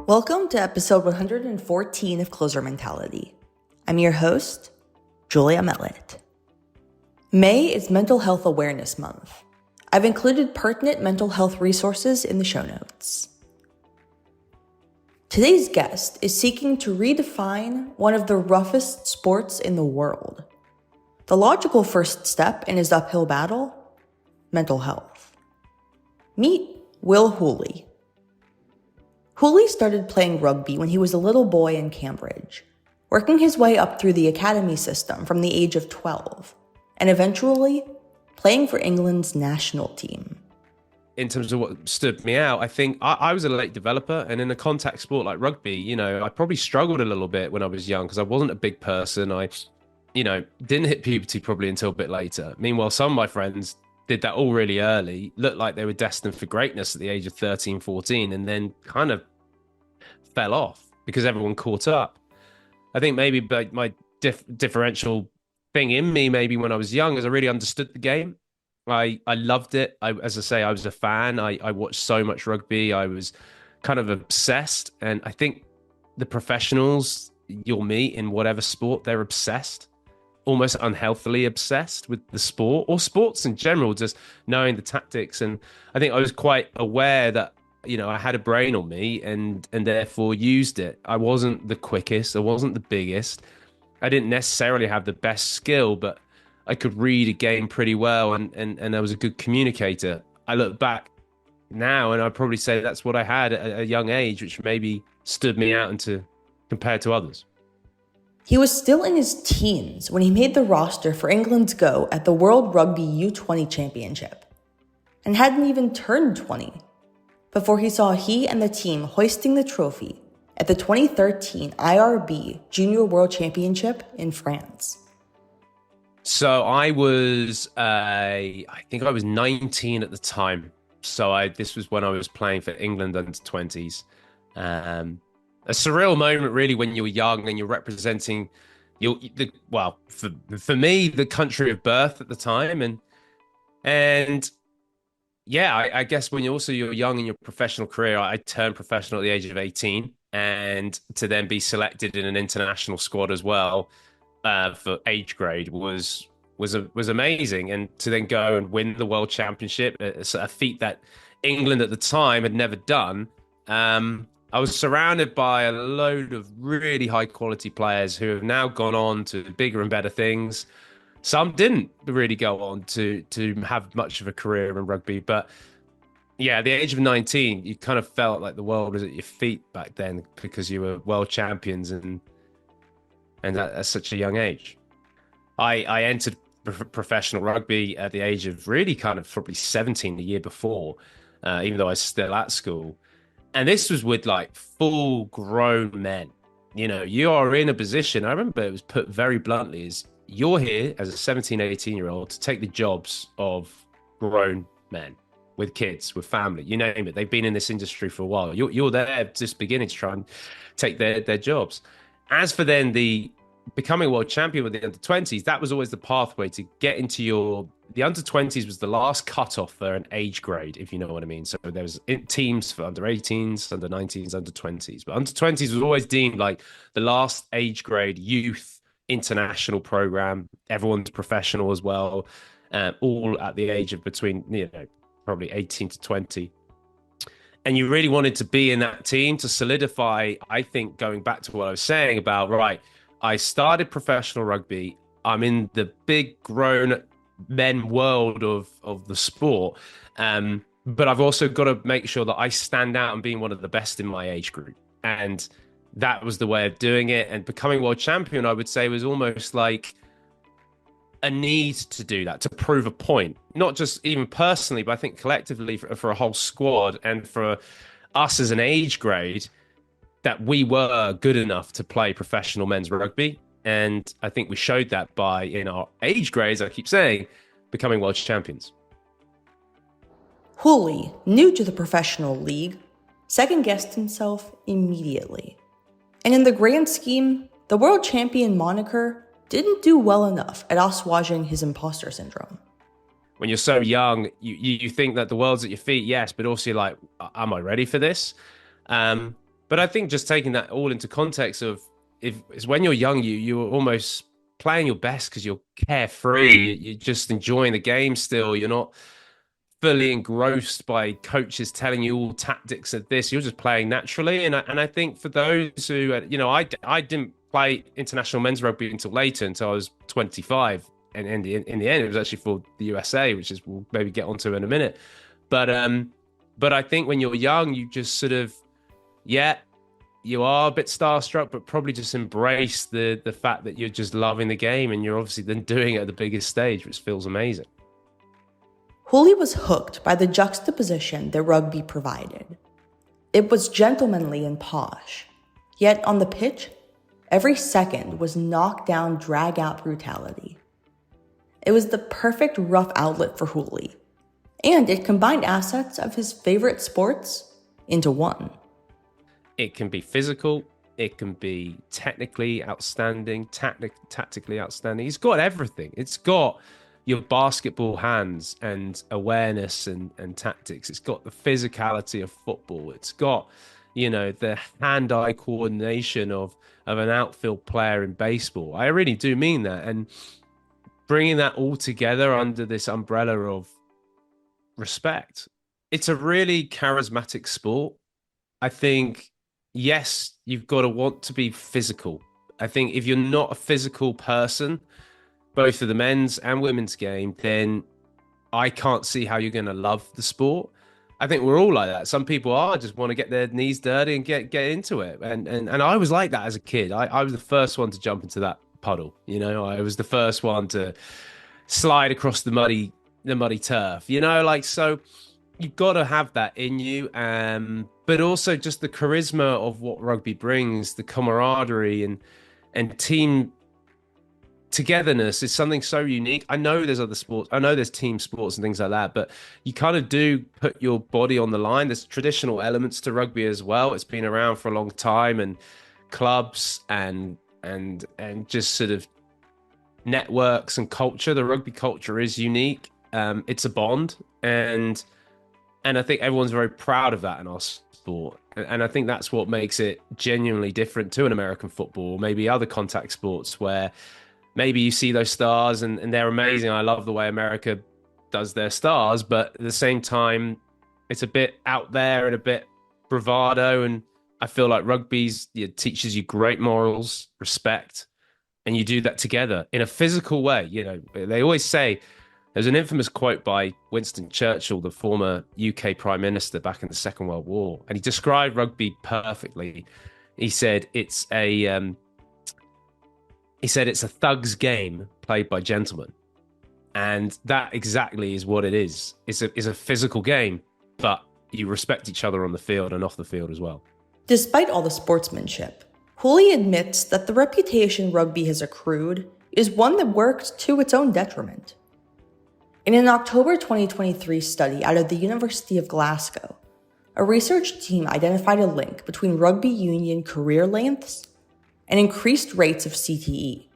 Welcome to episode 114 of Closer Mentality. I'm your host, Julia Mellett. May is Mental Health Awareness Month. I've included pertinent mental health resources in the show notes. Today's guest is seeking to redefine one of the roughest sports in the world. The logical first step in his uphill battle? Mental health. Meet Will Hooley. Hooley started playing rugby when he was a little boy in Cambridge, working his way up through the academy system from the age of 12, and eventually playing for England's national team. In terms of what stood me out, I think I was a late developer, and in a contact sport like rugby, I probably struggled a little bit when I was young because I wasn't a big person. I didn't hit puberty probably until a bit later. Meanwhile, some of my friends did that all really early, looked like they were destined for greatness at the age of 13, 14, and then kind of fell off because everyone caught up. I think maybe my differential thing in me, maybe when I was young, is I really understood the game. I loved it. As I say, I was a fan. I watched so much rugby. I was kind of obsessed. And I think the professionals you'll meet in whatever sport, they're obsessed, almost unhealthily obsessed with the sport or sports in general, just knowing the tactics. And I think I was quite aware that, I had a brain on me and therefore used it. I wasn't the quickest. I wasn't the biggest. I didn't necessarily have the best skill, but I could read a game pretty well and I was a good communicator. I look back now and I'd probably say that's what I had at a young age, which maybe stood me out compared to others. He was still in his teens when he made the roster for England's go at the World Rugby U20 Championship, and hadn't even turned 20 before he saw he and the team hoisting the trophy at the 2013 IRB Junior World Championship in France. So I was, I think I was 19 at the time. So this was when I was playing for England under 20s. A surreal moment, really, when you were young and you're representing for me, the country of birth at the time. And yeah, I guess when you're young in your professional career, I turned professional at the age of 18, and to then be selected in an international squad as well for age grade was amazing. And to then go and win the World Championship, a feat that England at the time had never done. I was surrounded by a load of really high quality players who have now gone on to bigger and better things. Some didn't really go on to have much of a career in rugby. But yeah, at the age of 19, you kind of felt like the world was at your feet back then because you were world champions and at such a young age. I entered professional rugby at the age of really kind of probably 17 the year before, even though I was still at school. And this was with like full grown men. You are in a position, I remember it was put very bluntly, is you're here as a 17, 18-year-old to take the jobs of grown men with kids, with family, you name it. They've been in this industry for a while. You're there just beginning to try and take their jobs. As for then the becoming world champion with the under-20s, that was always the pathway to get into the under-20s was the last cutoff for an age grade, if you know what I mean. So there was teams for under-18s, under-19s, under-20s. But under-20s was always deemed like the last age grade youth international program. Everyone's professional as well, all at the age of between, probably 18 to 20. And you really wanted to be in that team to solidify, I think, going back to what I was saying about, right, I started professional rugby. I'm in the big grown men world of the sport. But I've also got to make sure that I stand out and being one of the best in my age group. And that was the way of doing it. And becoming world champion, I would say, was almost like a need to do that, to prove a point, not just even personally, but I think collectively for a whole squad and for us as an age grade, that we were good enough to play professional men's rugby. And I think we showed that by, in our age grades, I keep saying, becoming world champions. Hooley, new to the professional league, second-guessed himself immediately. And in the grand scheme, the world champion moniker didn't do well enough at assuaging his imposter syndrome. When you're so young, you think that the world's at your feet, yes, but also you're like, am I ready for this? But I think just taking that all into context of if it's when you're young, you're almost playing your best because you're carefree. You're just enjoying the game still. You're not fully engrossed by coaches telling you all tactics of this. You're just playing naturally. And I think for those who, I didn't play international men's rugby until later, until I was 25. And in the end, it was actually for the USA, which is we'll maybe get onto in a minute. But I think when you're young, you just sort of, yeah, you are a bit starstruck, but probably just embrace the fact that you're just loving the game, and you're obviously then doing it at the biggest stage, which feels amazing. Hooley was hooked by the juxtaposition that rugby provided. It was gentlemanly and posh, yet on the pitch, every second was knockdown, drag-out brutality. It was the perfect rough outlet for Hooley, and it combined assets of his favorite sports into one. It can be physical, it can be technically outstanding, tactically outstanding. He's got everything. It's got your basketball hands and awareness and tactics. It's got the physicality of football. It's got, the hand-eye coordination of an outfield player in baseball. I really do mean that. And bringing that all together under this umbrella of respect, it's a really charismatic sport. I think, yes, you've got to want to be physical. I think if you're not a physical person, both of the men's and women's game, then I can't see how you're going to love the sport. I think we're all like that. Some people just want to get their knees dirty and get into it. And I was like that as a kid. I was the first one to jump into that puddle. I was the first one to slide across the muddy turf. So you've got to have that in you. But also just the charisma of what rugby brings, the camaraderie and team togetherness is something so unique. I know there's other sports. I know there's team sports and things like that, but you kind of do put your body on the line. There's traditional elements to rugby as well. It's been around for a long time, and clubs and just sort of networks and culture. The rugby culture is unique. It's a bond, and I think everyone's very proud of that in our sport. And I think that's what makes it genuinely different to an American football, or maybe other contact sports where maybe you see those stars and they're amazing. I love the way America does their stars, but at the same time, it's a bit out there and a bit bravado. And I feel like it teaches you great morals, respect, and you do that together in a physical way. They always say, there's an infamous quote by Winston Churchill, the former UK Prime Minister back in the Second World War, and he described rugby perfectly. He said it's a thug's game played by gentlemen. And that exactly is what it is. It's a physical game, but you respect each other on the field and off the field as well. Despite all the sportsmanship, Hooley admits that the reputation rugby has accrued is one that worked to its own detriment. In an October 2023 study out of the University of Glasgow, a research team identified a link between rugby union career lengths and increased rates of CTE.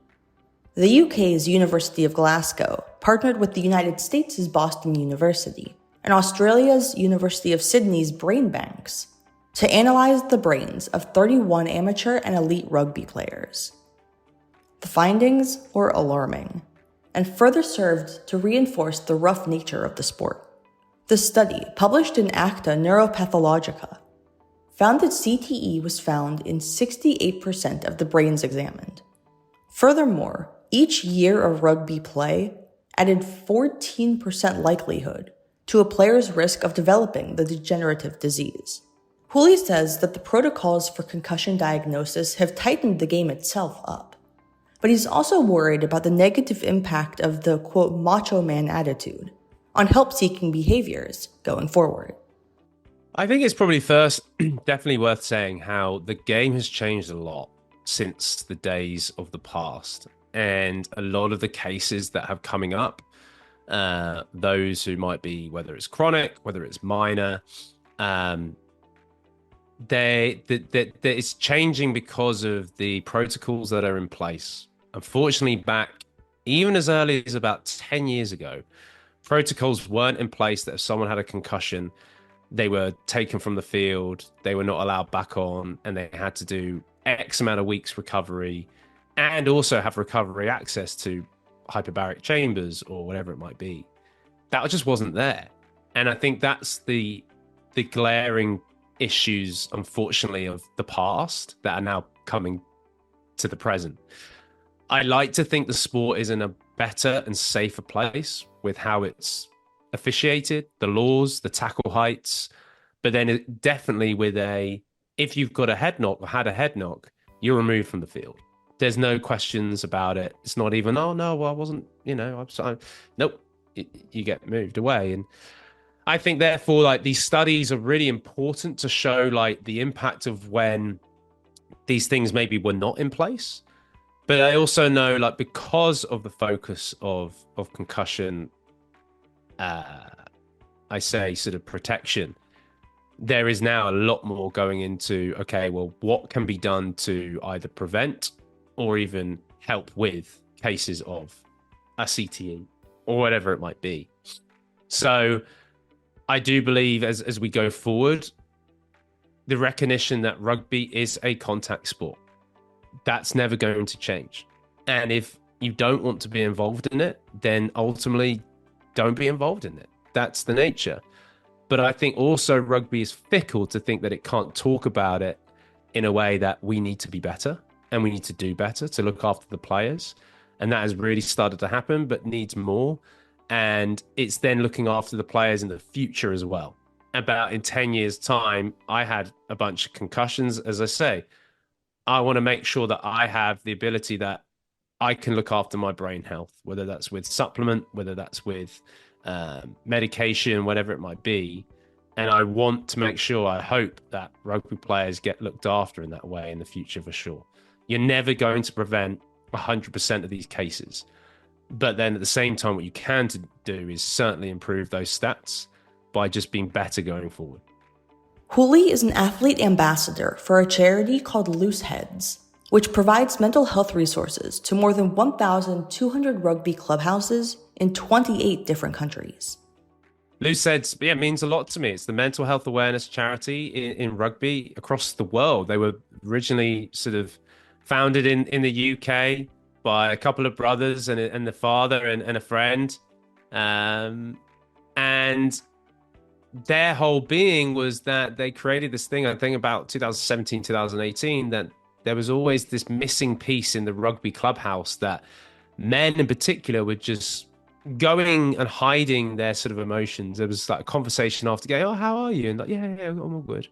The UK's University of Glasgow partnered with the United States' Boston University and Australia's University of Sydney's brain banks to analyze the brains of 31 amateur and elite rugby players. The findings were alarming and further served to reinforce the rough nature of the sport. The study, published in Acta Neuropathologica, found that CTE was found in 68% of the brains examined. Furthermore, each year of rugby play added 14% likelihood to a player's risk of developing the degenerative disease. Hooley says that the protocols for concussion diagnosis have tightened the game itself up, but he's also worried about the negative impact of the, quote, macho man attitude on help-seeking behaviors going forward. I think it's probably first definitely worth saying how the game has changed a lot since the days of the past. And a lot of the cases that have coming up, those who might be, whether it's chronic, whether it's minor, it's changing because of the protocols that are in place. Unfortunately, back even as early as about 10 years ago, protocols weren't in place that if someone had a concussion, they were taken from the field, they were not allowed back on, and they had to do X amount of weeks recovery and also have recovery access to hyperbaric chambers or whatever it might be. That just wasn't there. And I think that's the glaring issues, unfortunately, of the past that are now coming to the present. I like to think the sport is in a better and safer place with how it's officiated, the laws, the tackle heights, but then definitely with if you've got a head knock or had a head knock, you're removed from the field. There's no questions about it. It's not even, oh no, well, I wasn't, nope, you get moved away. And I think therefore, like, these studies are really important to show like the impact of when these things maybe were not in place. But I also know, like, because of the focus of concussion, I say sort of protection, there is now a lot more going into, okay, well, what can be done to either prevent or even help with cases of a CTE or whatever it might be. So I do believe as we go forward, the recognition that rugby is a contact sport, that's never going to change. And if you don't want to be involved in it, then ultimately don't be involved in it. That's the nature. But I think also rugby is fickle to think that it can't talk about it in a way that we need to be better and we need to do better to look after the players. And that has really started to happen, but needs more. And it's then looking after the players in the future as well. About in 10 years' time, I had a bunch of concussions. As I say, I want to make sure that I have the ability that I can look after my brain health, whether that's with supplement, whether that's with medication, whatever it might be. And I want to make sure, I hope that rugby players get looked after in that way in the future for sure. You're never going to prevent 100% of these cases. But then at the same time, what you can do is certainly improve those stats by just being better going forward. Hooley is an athlete ambassador for a charity called Loose Heads, which provides mental health resources to more than 1,200 rugby clubhouses in 28 different countries. Loose Heads, yeah, means a lot to me. It's the mental health awareness charity in rugby across the world. They were originally sort of founded in the UK by a couple of brothers and the father and a friend. And their whole being was that they created this thing, I think about 2017, 2018, that there was always this missing piece in the rugby clubhouse that men in particular were just going and hiding their sort of emotions. There was like a conversation after game, oh, how are you? And like, yeah, I'm all good.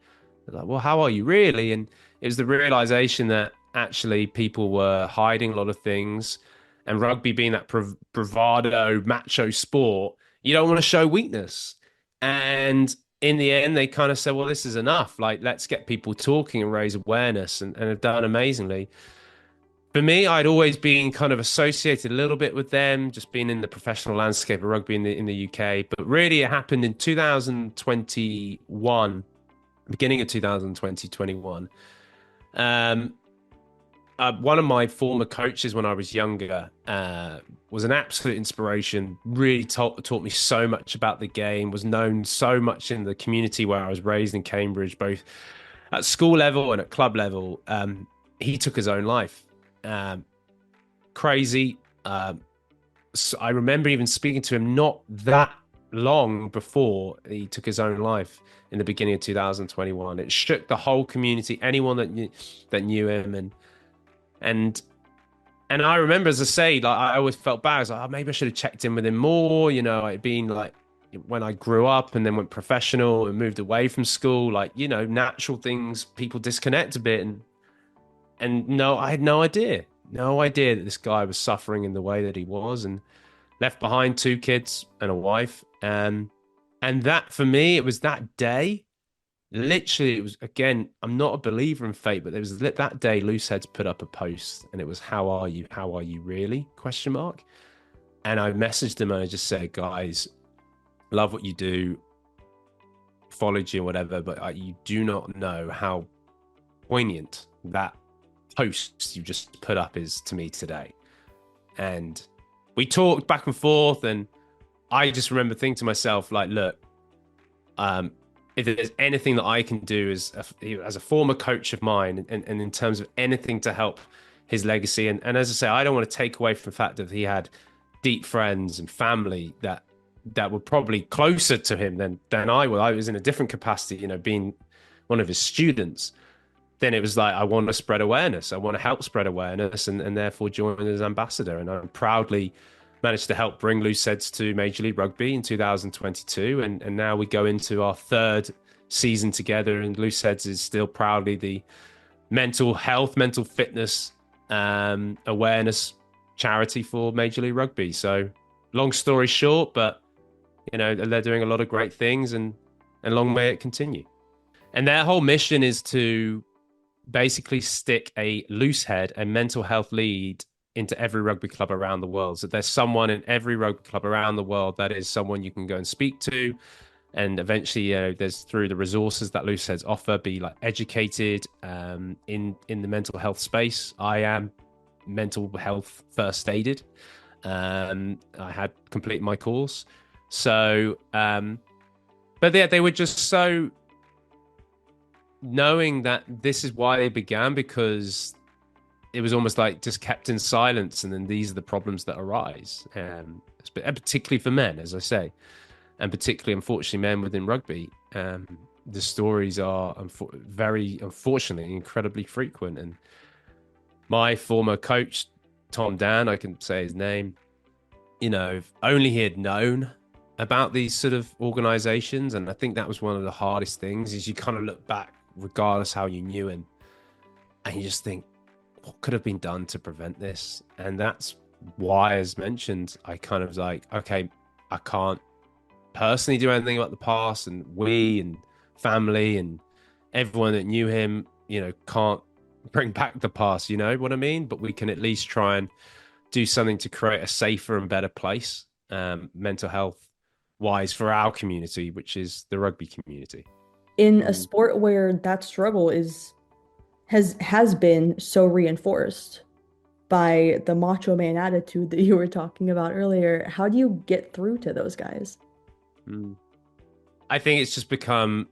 Like, well, how are you really? And it was the realization that actually people were hiding a lot of things, and rugby being that bravado macho sport, you don't want to show weakness. And in the end, they kind of said, well, this is enough. Like, let's get people talking and raise awareness, and have done amazingly. For me, I'd always been kind of associated a little bit with them, just being in the professional landscape of rugby in the UK. But really, it happened in 2021, beginning of 2021. One of my former coaches when I was younger was an absolute inspiration, really taught me so much about the game, was known so much in the community where I was raised in Cambridge, both at school level and at club level. He took his own life. Crazy. So I remember even speaking to him not that long before he took his own life in the beginning of 2021. It shook the whole community, anyone that knew him. And I remember, as I say, like, I always felt bad. I was like, oh, maybe I should have checked in with him more. You know, it'd been like when I grew up and then went professional and moved away from school, like, you know, natural things, people disconnect a bit. And no, I had no idea that this guy was suffering in the way that he was, and left behind 2 kids and a wife. And that, for me, it was that day. Literally, it was, again, I'm not a believer in fate, but there was that day Loose Heads put up a post, and it was, how are you really, ? And I messaged them and I just said, guys, love what you do, followed you and whatever, but you do not know how poignant that post you just put up is to me today. And we talked back and forth, and I just remember thinking to myself, like, look, if there's anything that I can do as a former coach of mine, and in terms of anything to help his legacy, and as I say, I don't want to take away from the fact that he had deep friends and family that were probably closer to him than I was. I was in a different capacity, being one of his students. Then it was like, I want to spread awareness. I want to help spread awareness, and therefore join as ambassador. And I proudly managed to help bring Loose Heads to Major League Rugby in 2022. And now we go into our third season together, and Loose Heads is still proudly the mental health, mental fitness awareness charity for Major League Rugby. So long story short, but they're doing a lot of great things, and long may it continue. And their whole mission is to basically stick a loose head, a mental health lead, into every rugby club around the world. So there's someone in every rugby club around the world that is someone you can go and speak to. And eventually, there's through the resources that Loose Heads offer, be like educated in the mental health space. I am mental health first aided. I had completed my course. So, but yeah, they were just so knowing that this is why they began, because it was almost like just kept in silence, and then these are the problems that arise, and particularly for men, as I say, and particularly, unfortunately, men within rugby. The stories are very unfortunately incredibly frequent. And my former coach, Tom Dan, I can say his name, if only he had known about these sort of organizations. And I think that was one of the hardest things, is you kind of look back, regardless how you knew him, and you just think, what could have been done to prevent this? And that's why, as mentioned, I kind of was like, okay, I can't personally do anything about the past, and we and family and everyone that knew him, can't bring back the past, you know what I mean? But we can at least try and do something to create a safer and better place, mental health wise, for our community, which is the rugby community. In a sport where that struggle has been so reinforced by the macho man attitude that you were talking about earlier, how do you get through to those guys? I think it's just become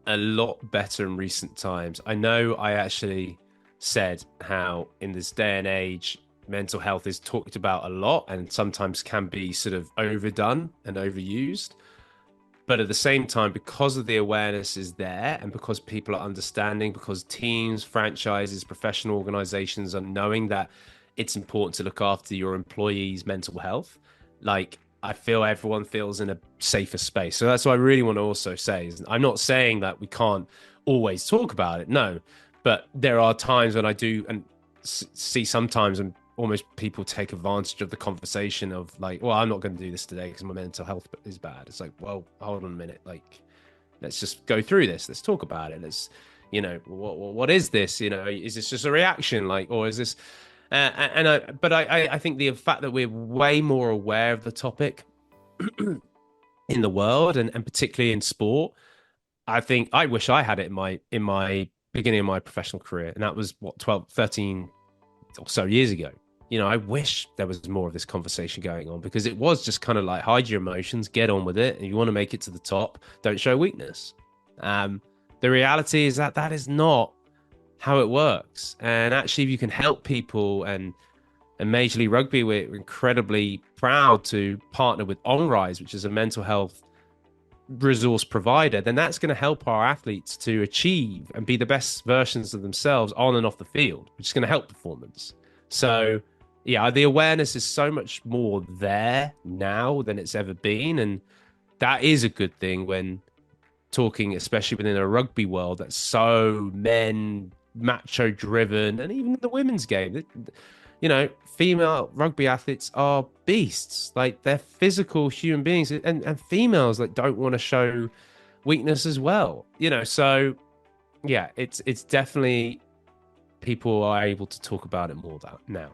a lot better in recent times. I know I actually said how in this day and age, mental health is talked about a lot and sometimes can be sort of overdone and overused. But at the same time, because of the awareness is there, and because people are understanding, because teams, franchises, professional organizations are knowing that it's important to look after your employees' mental health, like, I feel everyone feels in a safer space. So that's what I really want to also say. Is I'm not saying that we can't always talk about it. No, but there are times when I do and see sometimes, and almost people take advantage of the conversation of like, well, I'm not going to do this today because my mental health is bad. It's like, well, hold on a minute. Like, let's just go through this. Let's talk about it. Let's, what is this? Is this just a reaction? Like, or is this? But I think the fact that we're way more aware of the topic in the world, and particularly in sport, I think I wish I had it in my beginning of my professional career, and that was 13 or so years ago. I wish there was more of this conversation going on, because it was just kind of like, hide your emotions, get on with it. If you want to make it to the top, don't show weakness. The reality is that is not how it works. And actually, if you can help people, and Major League Rugby, we're incredibly proud to partner with OnRise, which is a mental health resource provider, then that's going to help our athletes to achieve and be the best versions of themselves on and off the field, which is going to help performance. So yeah, the awareness is so much more there now than it's ever been. And that is a good thing when talking, especially within a rugby world that's so macho driven, and even the women's game, female rugby athletes are beasts. Like, they're physical human beings, and females that don't want to show weakness as well. So yeah, it's definitely, people are able to talk about it more now.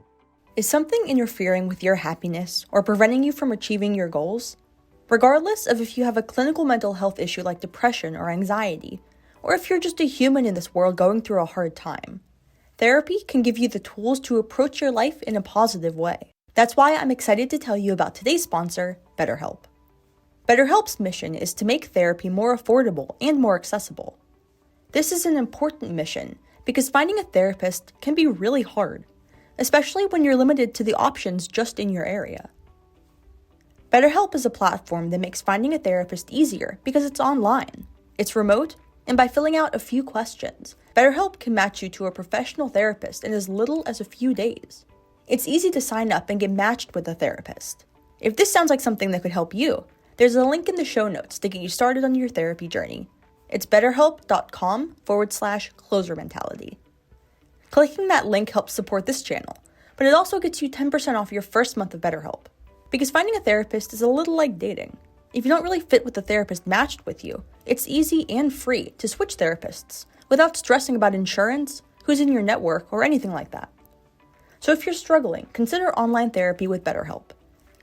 Is something interfering with your happiness or preventing you from achieving your goals? Regardless of if you have a clinical mental health issue like depression or anxiety, or if you're just a human in this world going through a hard time, therapy can give you the tools to approach your life in a positive way. That's why I'm excited to tell you about today's sponsor, BetterHelp. BetterHelp's mission is to make therapy more affordable and more accessible. This is an important mission because finding a therapist can be really hard, especially when you're limited to the options just in your area. BetterHelp is a platform that makes finding a therapist easier because it's online, it's remote, and by filling out a few questions, BetterHelp can match you to a professional therapist in as little as a few days. It's easy to sign up and get matched with a therapist. If this sounds like something that could help you, there's a link in the show notes to get you started on your therapy journey. It's betterhelp.com/closer mentality. Clicking that link helps support this channel, but it also gets you 10% off your first month of BetterHelp. Because finding a therapist is a little like dating. If you don't really fit with the therapist matched with you, it's easy and free to switch therapists without stressing about insurance, who's in your network, or anything like that. So if you're struggling, consider online therapy with BetterHelp.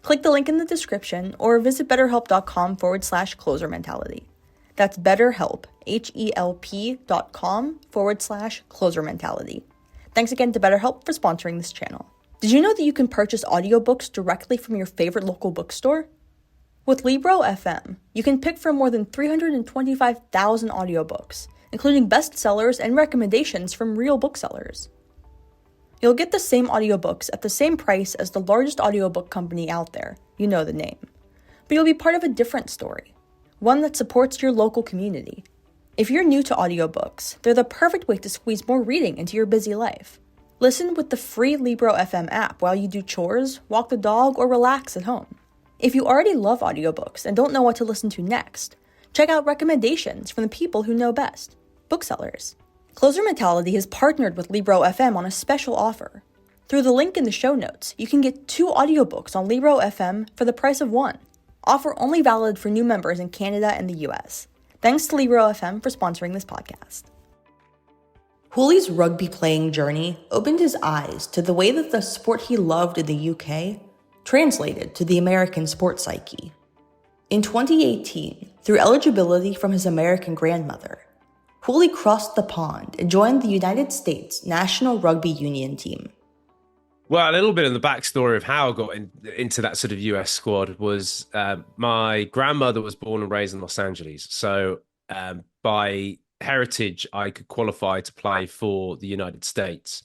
Click the link in the description or visit betterhelp.com/closer mentality. That's BetterHelp, HELP.com/closer mentality. Thanks again to BetterHelp for sponsoring this channel. Did you know that you can purchase audiobooks directly from your favorite local bookstore? With Libro FM, you can pick from more than 325,000 audiobooks, including bestsellers and recommendations from real booksellers. You'll get the same audiobooks at the same price as the largest audiobook company out there, you know the name. But you'll be part of a different story, one that supports your local community. If you're new to audiobooks, they're the perfect way to squeeze more reading into your busy life. Listen with the free Libro FM app while you do chores, walk the dog, or relax at home. If you already love audiobooks and don't know what to listen to next, check out recommendations from the people who know best, booksellers. Closer Mentality has partnered with Libro FM on a special offer. Through the link in the show notes, you can get 2 audiobooks on Libro FM for the price of 1. Offer only valid for new members in Canada and the US. Thanks to Libro FM for sponsoring this podcast. Hooley's rugby playing journey opened his eyes to the way that the sport he loved in the UK translated to the American sports psyche. In 2018, through eligibility from his American grandmother, Hooley crossed the pond and joined the United States National Rugby Union team. Well, a little bit of the backstory of how I got into that sort of US squad was my grandmother was born and raised in Los Angeles. So by heritage, I could qualify to play for the United States.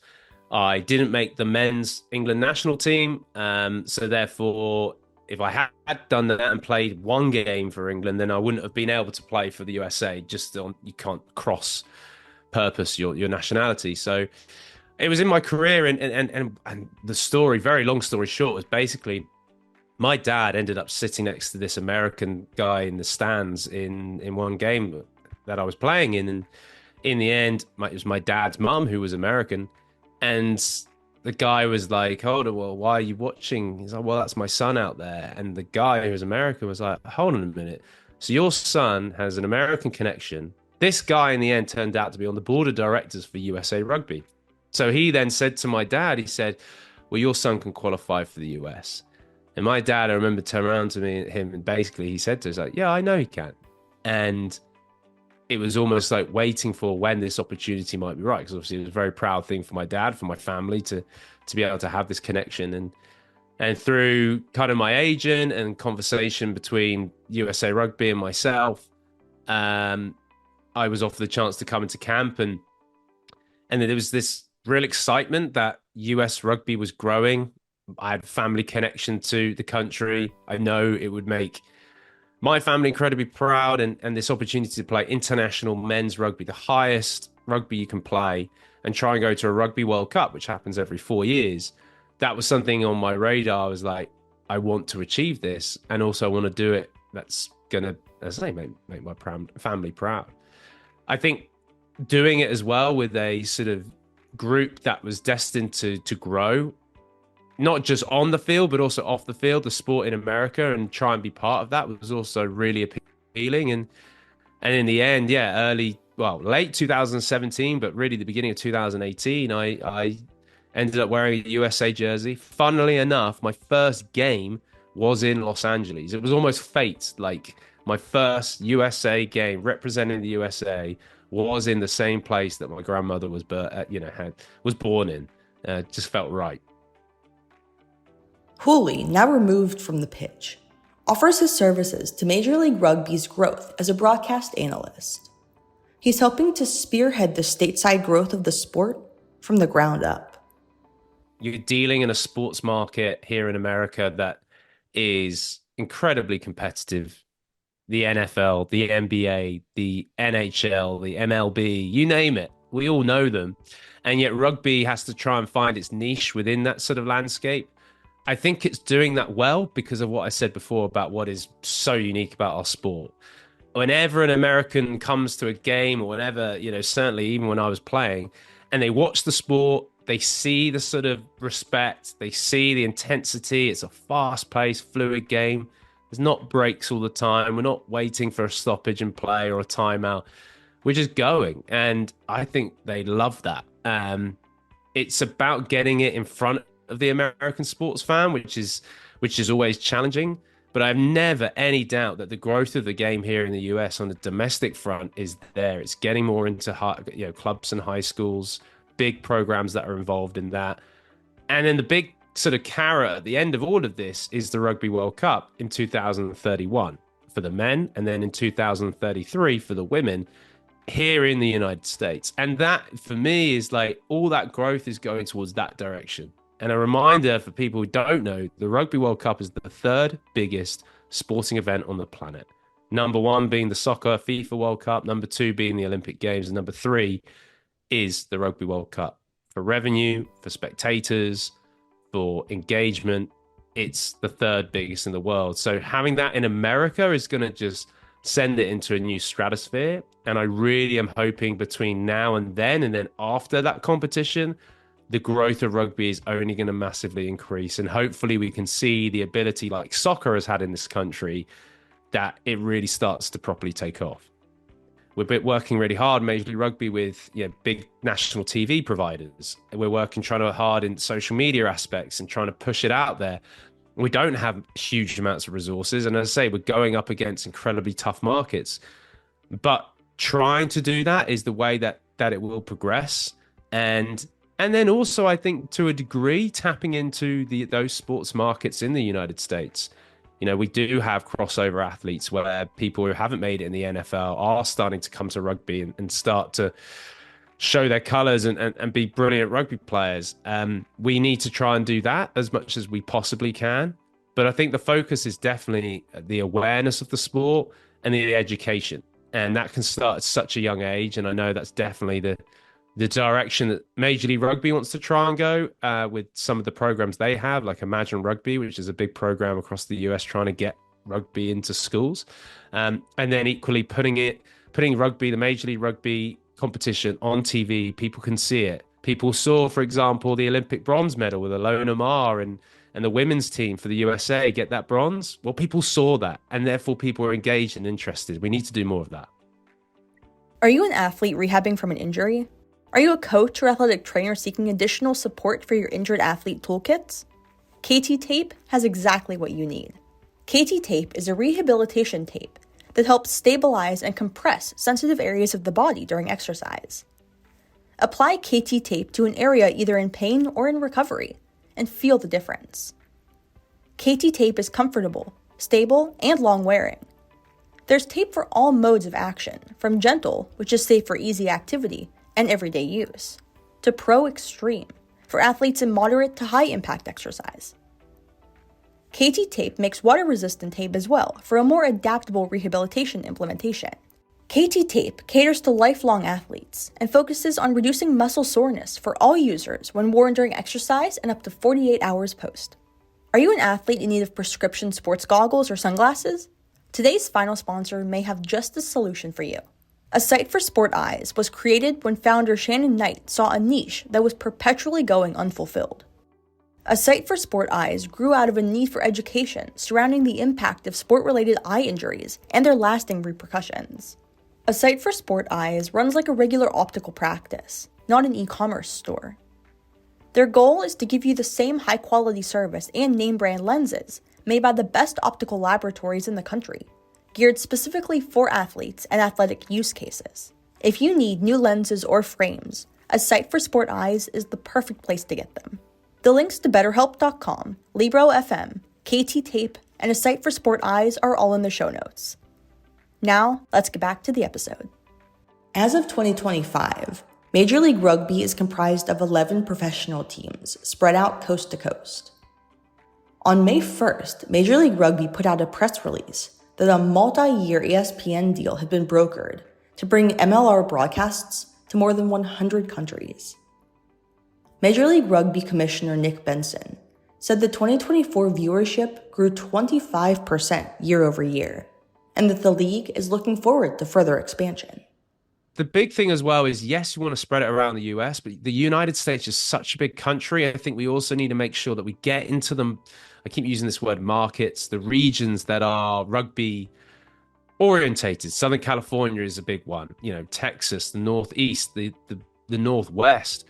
I didn't make the men's England national team. So therefore, if I had done that and played one game for England, then I wouldn't have been able to play for the USA. You can't cross purpose your nationality. So it was in my career, and the story, very long story short, was basically my dad ended up sitting next to this American guy in the stands in one game that I was playing in. And in the end, it was my dad's mum who was American. And the guy was like, hold on, well, why are you watching? He's like, well, that's my son out there. And the guy who was American was like, hold on a minute. So your son has an American connection. This guy in the end turned out to be on the board of directors for USA Rugby. So he then said to my dad, he said, well, your son can qualify for the US. And my dad, I remember, turned around to him, and basically he said to us, like, yeah, I know he can. And it was almost like waiting for when this opportunity might be right, because obviously it was a very proud thing for my dad, for my family to be able to have this connection. And through kind of my agent and conversation between USA Rugby and myself, I was offered the chance to come into camp, and there was this real excitement that US Rugby was growing. I had family connection to the country. I know it would make my family incredibly proud, and this opportunity to play international men's rugby, the highest rugby you can play, and try and go to a Rugby World Cup, which happens every 4 years. That was something on my radar. I was like, I want to achieve this, and also I want to do it that's going to, as I say, make my family proud. I think doing it as well with a sort of group that was destined to grow, not just on the field, but also off the field, the sport in America, and try and be part of that was also really appealing. And in the end, late 2017, but really the beginning of 2018, I ended up wearing a USA jersey. Funnily enough, my first game was in Los Angeles. It was almost fate. Like, my first USA game representing the USA was in the same place that my grandmother was born in. Just felt right. Hooley, now removed from the pitch, offers his services to Major League Rugby's growth as a broadcast analyst. He's helping to spearhead the stateside growth of the sport from the ground up. You're dealing in a sports market here in America that is incredibly competitive. The NFL, the NBA, the NHL, the MLB, you name it. We all know them. And yet rugby has to try and find its niche within that sort of landscape. I think it's doing that well because of what I said before about what is so unique about our sport. Whenever an American comes to a game or whenever, certainly even when I was playing, and they watch the sport, they see the sort of respect, they see the intensity. It's a fast-paced, fluid game. There's not breaks all the time. We're not waiting for a stoppage in play or a timeout. We're just going. And I think they love that. It's about getting it in front of the American sports fan, which is always challenging. But I have never any doubt that the growth of the game here in the US on the domestic front is there. It's getting more into clubs and high schools, big programs that are involved in that. And then the big sort of carrot at the end of all of this is the Rugby World Cup in 2031 for the men, and then in 2033 for the women here in the United States. And that, for me, is like all that growth is going towards that direction. And a reminder for people who don't know, the Rugby World Cup is the third biggest sporting event on the planet. Number one being the soccer FIFA World Cup, number two being the Olympic Games, and number three is the Rugby World Cup. For revenue, for spectators, for engagement, it's the third biggest in the world. So having that in America is going to just send it into a new stratosphere. And I really am hoping between now and then after that competition, the growth of rugby is only going to massively increase. And hopefully we can see the ability like soccer has had in this country, that it really starts to properly take off. We're working really hard, Major League Rugby, with big national TV providers. We're working trying to hard in social media aspects and trying to push it out there. We don't have huge amounts of resources. And as I say, we're going up against incredibly tough markets. But trying to do that is the way that it will progress. And then also, I think, to a degree, tapping into those sports markets in the United States. We do have crossover athletes where people who haven't made it in the NFL are starting to come to rugby and start to show their colours and be brilliant rugby players. We need to try and do that as much as we possibly can. But I think the focus is definitely the awareness of the sport and the education. And that can start at such a young age. And I know that's definitely the direction that Major League Rugby wants to try and go with some of the programs they have, like Imagine Rugby, which is a big program across the US trying to get rugby into schools. And then equally putting rugby, the Major League Rugby competition on TV. People can see it. People saw, for example, the Olympic bronze medal with Alona Mar and the women's team for the USA get that bronze. Well, people saw that, and therefore people are engaged and interested. We need to do more of that. Are you an athlete rehabbing from an injury? Are you a coach or athletic trainer seeking additional support for your injured athlete toolkits? KT Tape has exactly what you need. KT Tape is a rehabilitation tape that helps stabilize and compress sensitive areas of the body during exercise. Apply KT Tape to an area either in pain or in recovery and feel the difference. KT Tape is comfortable, stable, and long-wearing. There's tape for all modes of action, from gentle, which is safe for easy activity and everyday use, to Pro Extreme, for athletes in moderate to high impact exercise. KT Tape makes water-resistant tape as well for a more adaptable rehabilitation implementation. KT Tape caters to lifelong athletes and focuses on reducing muscle soreness for all users when worn during exercise and up to 48 hours post. Are you an athlete in need of prescription sports goggles or sunglasses? Today's final sponsor may have just the solution for you. A Sight for Sport Eyes was created when founder Shannon Knight saw a niche that was perpetually going unfulfilled. A Sight for Sport Eyes grew out of a need for education surrounding the impact of sport-related eye injuries and their lasting repercussions. A Sight for Sport Eyes runs like a regular optical practice, not an e-commerce store. Their goal is to give you the same high-quality service and name-brand lenses made by the best optical laboratories in the country, geared specifically for athletes and athletic use cases. If you need new lenses or frames, A Sight for Sport Eyes is the perfect place to get them. The links to BetterHelp.com, Libro FM, KT Tape, and a site for sport eyes are all in the show notes. Now, let's get back to the episode. As of 2025, Major League Rugby is comprised of 11 professional teams spread out coast to coast. On May 1st, Major League Rugby put out a press release that a multi-year ESPN deal had been brokered to bring MLR broadcasts to more than 100 countries. Major League Rugby Commissioner Nick Benson said the 2024 viewership grew 25% year over year, and that the league is looking forward to further expansion. The big thing as well is, yes, we want to spread it around the US, but the United States is such a big country. I think we also need to make sure that we get into them. I keep using this word markets, the regions that are rugby orientated. Southern California is a big one. Texas, the Northeast, the Northwest,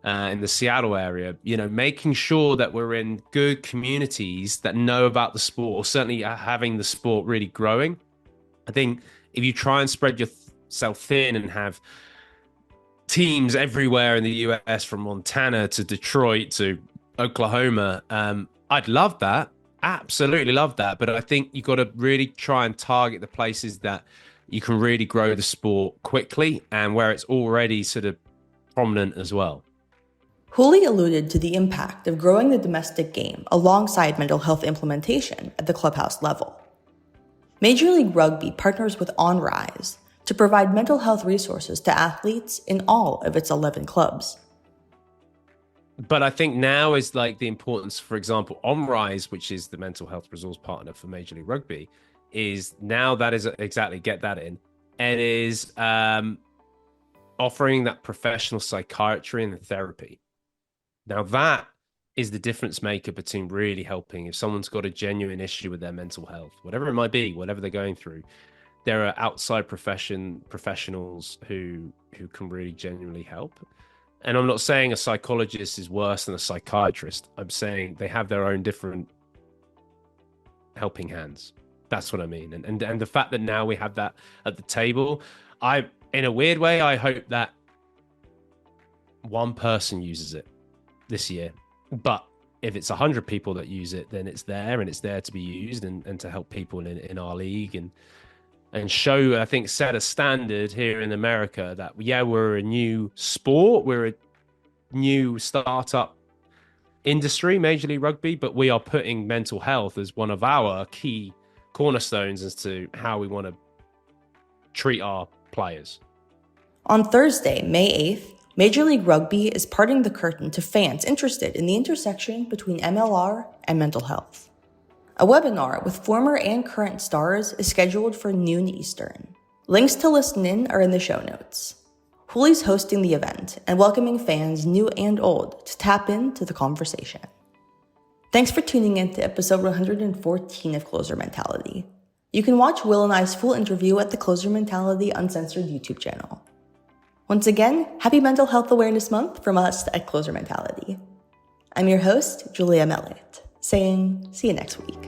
in the Seattle area, making sure that we're in good communities that know about the sport, or certainly having the sport really growing. I think if you try and spread yourself thin and have teams everywhere in the US, from Montana to Detroit to Oklahoma, I'd love that. Absolutely love that. But I think you've got to really try and target the places that you can really grow the sport quickly and where it's already sort of prominent as well. Hooley alluded to the impact of growing the domestic game alongside mental health implementation at the clubhouse level. Major League Rugby partners with OnRise to provide mental health resources to athletes in all of its 11 clubs. But I think now is like the importance, for example, OnRise, which is the mental health resource partner for Major League Rugby, is now that is exactly, get that in, and is offering that professional psychiatry and therapy. Now that is the difference maker between really helping. If someone's got a genuine issue with their mental health, whatever it might be, whatever they're going through, there are outside professionals who can really genuinely help. And I'm not saying a psychologist is worse than a psychiatrist. I'm saying they have their own different helping hands. That's what I mean. And the fact that now we have that at the table, in a weird way, I hope that one person uses it this year. But if it's 100 people that use it, then it's there, and it's there to be used and to help people in our league and show, I think, set a standard here in America that, yeah, we're a new sport, we're a new startup industry, Major League Rugby, but we are putting mental health as one of our key cornerstones as to how we want to treat our players. On Thursday, May 8th, Major League Rugby is parting the curtain to fans interested in the intersection between MLR and mental health. A webinar with former and current stars is scheduled for noon Eastern. Links to listen in are in the show notes. Hooley's hosting the event and welcoming fans new and old to tap into the conversation. Thanks for tuning in to episode 114 of Closer Mentality. You can watch Will and I's full interview at the Closer Mentality Uncensored YouTube channel. Once again, happy Mental Health Awareness Month from us at Closer Mentality. I'm your host, Julia Mellett, saying see you next week.